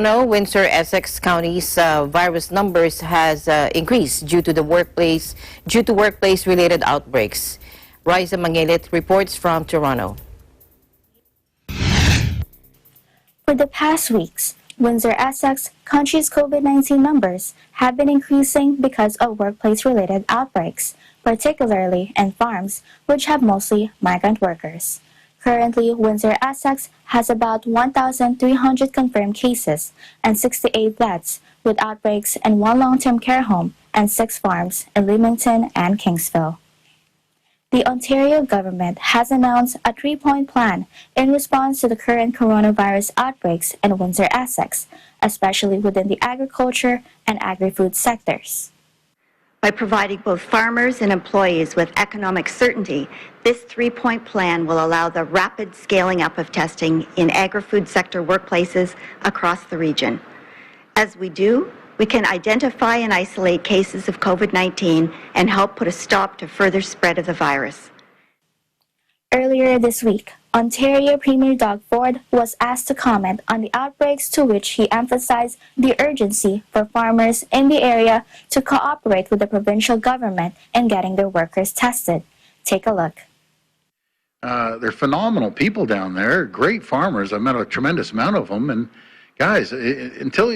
No, Windsor-Essex County's virus numbers has increased due to workplace-related outbreaks. Riza Mangilit reports from Toronto. For the past weeks, Windsor-Essex County's COVID-19 numbers have been increasing because of workplace-related outbreaks, particularly in farms, which have mostly migrant workers. Currently, Windsor-Essex has about 1,300 confirmed cases and 68 deaths, with outbreaks in one long-term care home and 6 farms in Leamington and Kingsville. The Ontario government has announced a 3-point plan in response to the current coronavirus outbreaks in Windsor-Essex, especially within the agriculture and agri-food sectors. By providing both farmers and employees with economic certainty, this 3-point plan will allow the rapid scaling up of testing in agri-food sector workplaces across the region. As we do, we can identify and isolate cases of COVID-19 and help put a stop to further spread of the virus. Earlier this week, Ontario Premier Doug Ford was asked to comment on the outbreaks, to which he emphasized the urgency for farmers in the area to cooperate with the provincial government in getting their workers tested. Take a look. They're phenomenal people down there, great farmers. I've met a tremendous amount of them. And guys, until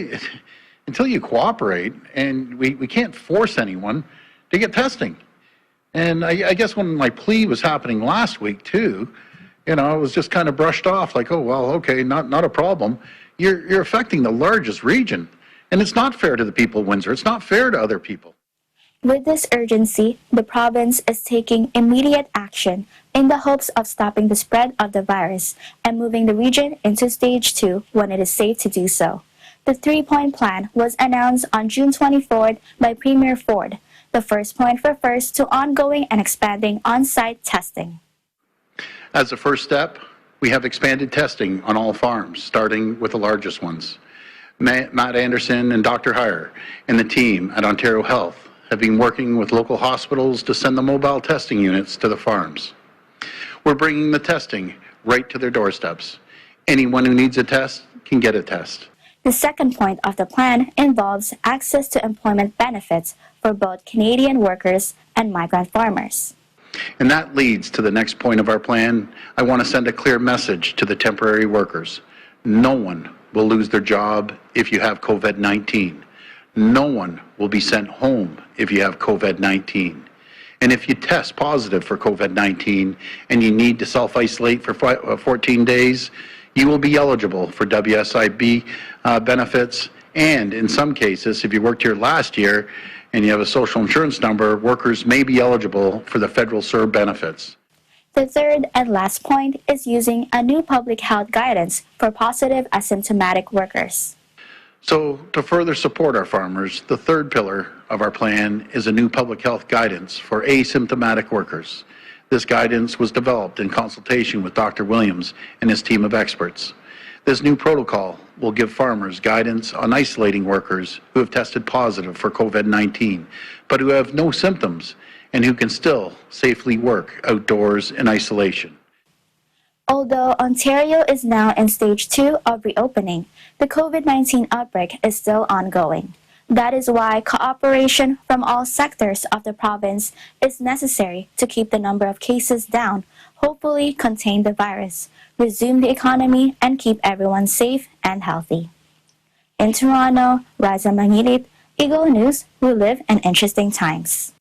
you cooperate, and we can't force anyone to get testing. And I guess when my plea was happening last week too, it was just kind of brushed off like, oh, well, okay, not a problem. You're affecting the largest region, and it's not fair to the people of Windsor. It's not fair to other people. With this urgency, the province is taking immediate action in the hopes of stopping the spread of the virus and moving the region into stage 2 when it is safe to do so. The 3-point plan was announced on June 24th by Premier Ford. The first point refers to ongoing and expanding on-site testing. As a first step, we have expanded testing on all farms, starting with the largest ones. Matt Anderson and Dr. Heyer and the team at Ontario Health have been working with local hospitals to send the mobile testing units to the farms. We're bringing the testing right to their doorsteps. Anyone who needs a test can get a test. The second point of the plan involves access to employment benefits for both Canadian workers and migrant farmers. And that leads to the next point of our plan. I want to send a clear message to the temporary workers. No one will lose their job if you have COVID-19. No one will be sent home if you have COVID-19. And if you test positive for COVID-19 and you need to self-isolate for 14 days, you will be eligible for WSIB benefits, and in some cases, if you worked here last year and you have a social insurance number, workers may be eligible for the federal CERB benefits. The third and last point is using a new public health guidance for positive asymptomatic workers. So, to further support our farmers, the third pillar of our plan is a new public health guidance for asymptomatic workers. This guidance was developed in consultation with Dr. Williams and his team of experts. This new protocol will give farmers guidance on isolating workers who have tested positive for COVID-19, but who have no symptoms and who can still safely work outdoors in isolation. Although Ontario is now in stage 2 of reopening, the COVID-19 outbreak is still ongoing. That is why cooperation from all sectors of the province is necessary to keep the number of cases down, hopefully contain the virus, resume the economy, and keep everyone safe and healthy. In Toronto, Riza Mangilit, Eagle News, we live in interesting times.